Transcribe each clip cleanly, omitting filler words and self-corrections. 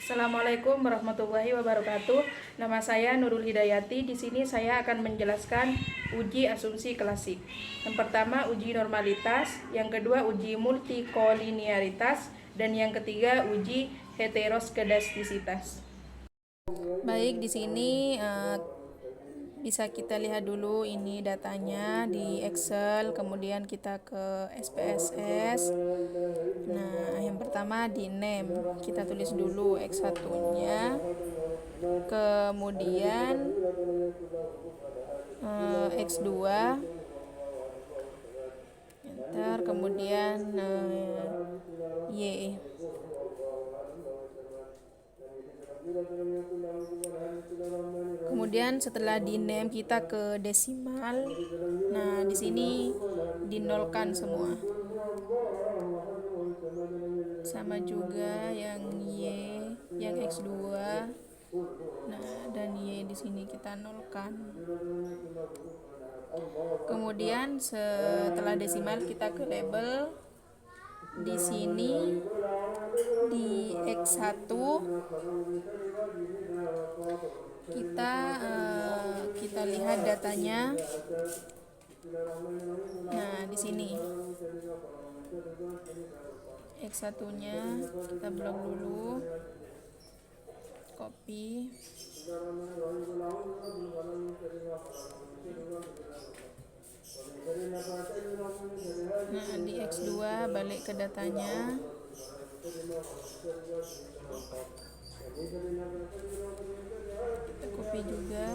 Assalamualaikum warahmatullahi wabarakatuh. Nama saya Nurul Hidayati. Di sini saya akan menjelaskan uji asumsi klasik. Yang pertama uji normalitas, yang kedua uji multikolinearitas, dan yang ketiga uji heteroskedastisitas. Baik, di sini bisa kita lihat dulu ini datanya di Excel, kemudian kita ke SPSS. Nah, yang pertama di name, kita tulis dulu X1-nya, kemudian X2, enter, kemudian Y. Kemudian setelah di name kita ke desimal. Nah, di sini dinolkan semua. Sama juga yang Y, yang X2. Nah, dan Y di sini kita nolkan. Kemudian setelah desimal kita ke label. Di sini di X1 kita lihat datanya. Nah, di sini X1-nya kita blok dulu, copy. Nah, di X2 balik ke datanya. Kita copy juga.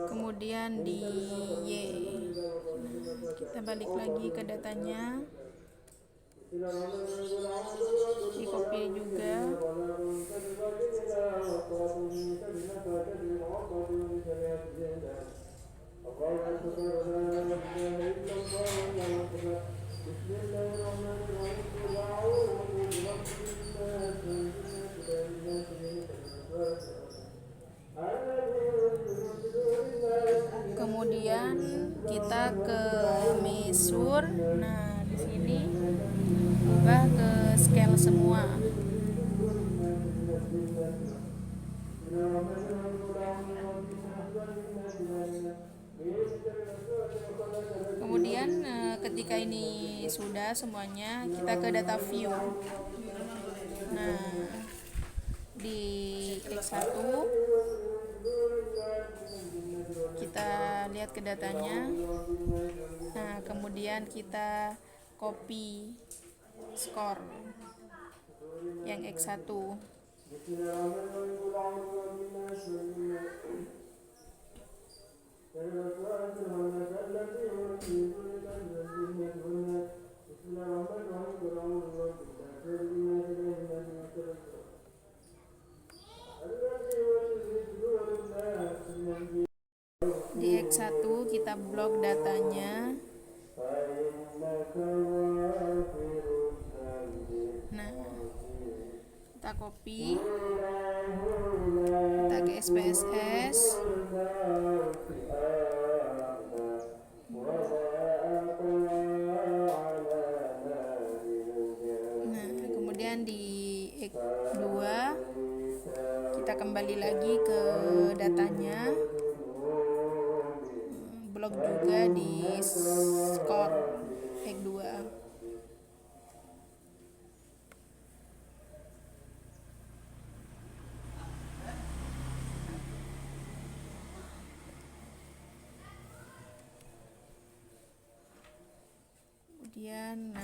Kemudian di Y, nah, kita balik lagi ke datanya, di copy juga. Kemudian kita ke measure. Nah, di sini ubah ke scale semua. Kemudian ketika ini sudah semuanya, kita ke data view. Nah, di X1 kita lihat ke datanya. Nah, kemudian kita copy skor yang X1. Di X1 kita blok datanya. Nah, kita copy, kita ke SPSS. Nah, kemudian di X2 kita kembali lagi ke datanya, blok juga di skor X2. Kemudian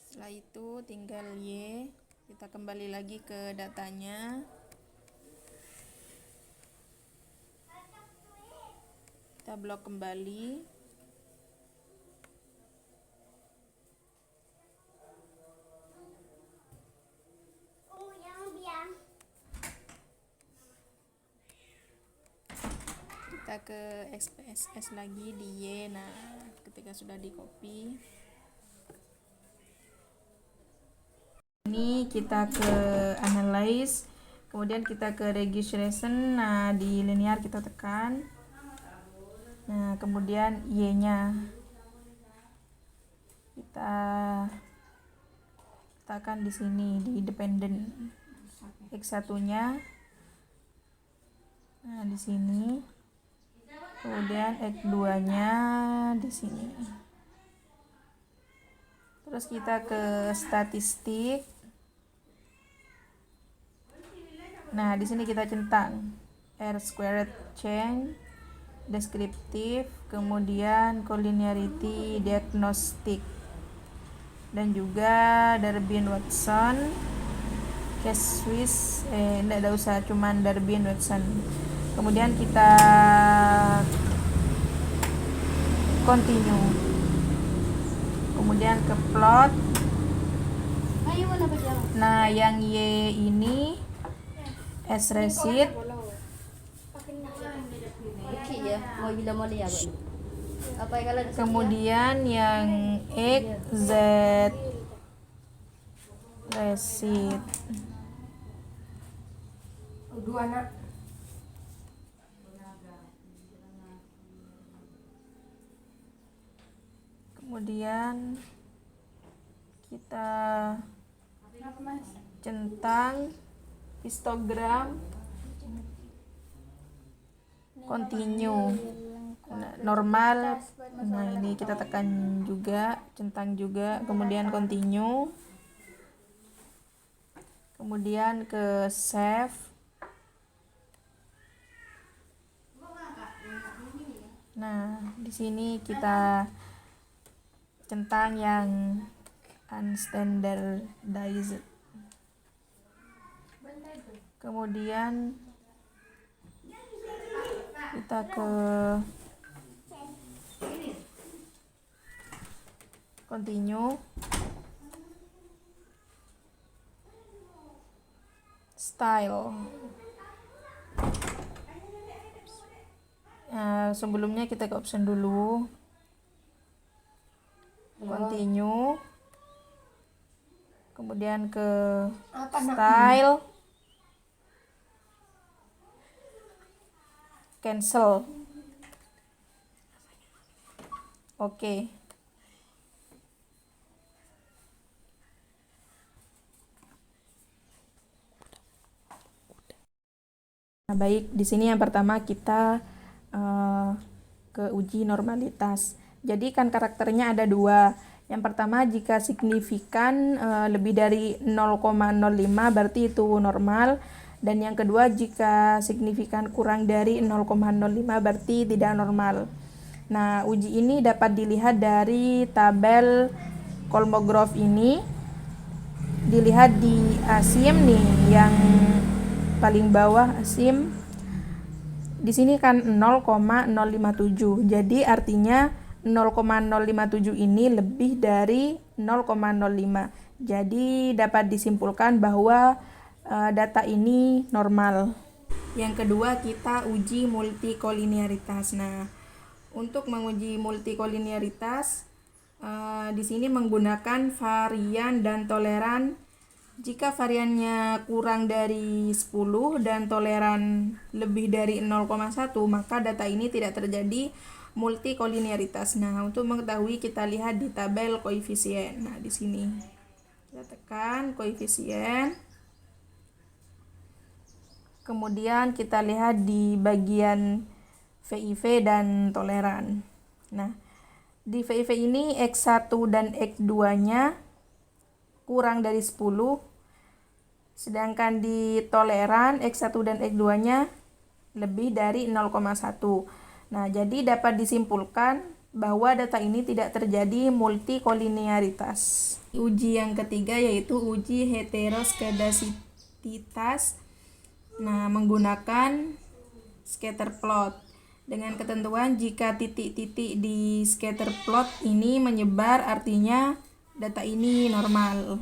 setelah itu tinggal Y, kita kembali lagi ke datanya, kita blok kembali. Kita ke SPSS lagi di Y. Nah, ketika sudah di copy, sini kita ke analyze, kemudian kita ke registration. Nah, di linear kita tekan. Nah, kemudian Y-nya kita tekan di sini di dependent. X1-nya nah di sini. Kemudian X2-nya di sini. Terus kita ke statistik. Nah, di sini kita centang R squared change, deskriptif, kemudian collinearity, diagnostik, dan juga Darwin-Watson, case Swiss, enggak ada usah, cuman Darwin-Watson. Kemudian kita continue, kemudian ke plot. Nah, yang Y ini as receipt, kemudian yang X Z receipt. Kemudian kita centang histogram, continue, normal. Nah, ini kita tekan juga, centang juga, kemudian continue, kemudian ke save. Nah, di sini kita centang yang unstandardized. Kemudian kita ke continue, style. Nah, sebelumnya kita ke option dulu, continue, kemudian ke style, cancel. Oke. Nah, baik, di sini yang pertama kita ke uji normalitas. Jadi kan karakternya ada dua. Yang pertama, jika signifikan lebih dari 0,05 berarti itu normal. Dan yang kedua, jika signifikan kurang dari 0,05 berarti tidak normal. Nah, uji ini dapat dilihat dari tabel Kolmogorov ini. Dilihat di ASIM nih, yang paling bawah ASIM. Di sini kan 0,057. Jadi artinya 0,057 ini lebih dari 0,05. Jadi dapat disimpulkan bahwa data ini normal. Yang kedua, kita uji multikolinearitas. Nah, untuk menguji multikolinearitas di sini menggunakan varian dan toleran. Jika variannya kurang dari 10 dan toleran lebih dari 0,1, maka data ini tidak terjadi multikolinearitas. Nah, untuk mengetahui kita lihat di tabel koefisien. Nah, di sini kita tekan koefisien. Kemudian kita lihat di bagian VIV dan toleran. Nah, di VIV ini X1 dan X2-nya kurang dari 10, sedangkan di toleran X1 dan X2-nya lebih dari 0,1. Nah, jadi dapat disimpulkan bahwa data ini tidak terjadi multikolinearitas. Uji yang ketiga yaitu uji heteroskedastisitas. Nah, menggunakan scatter plot dengan ketentuan jika titik-titik di scatter plot ini menyebar artinya data ini normal.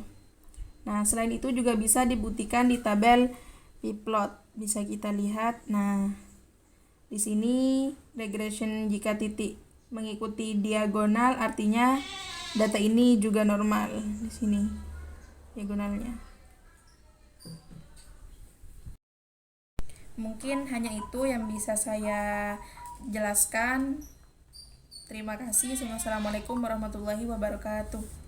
Nah, selain itu juga bisa dibuktikan di tabel pplot. Bisa kita lihat. Nah, di sini regression jika titik mengikuti diagonal artinya data ini juga normal di sini. diagonalnya. Mungkin hanya itu yang bisa saya jelaskan. Terima kasih. Wassalamualaikum warahmatullahi wabarakatuh.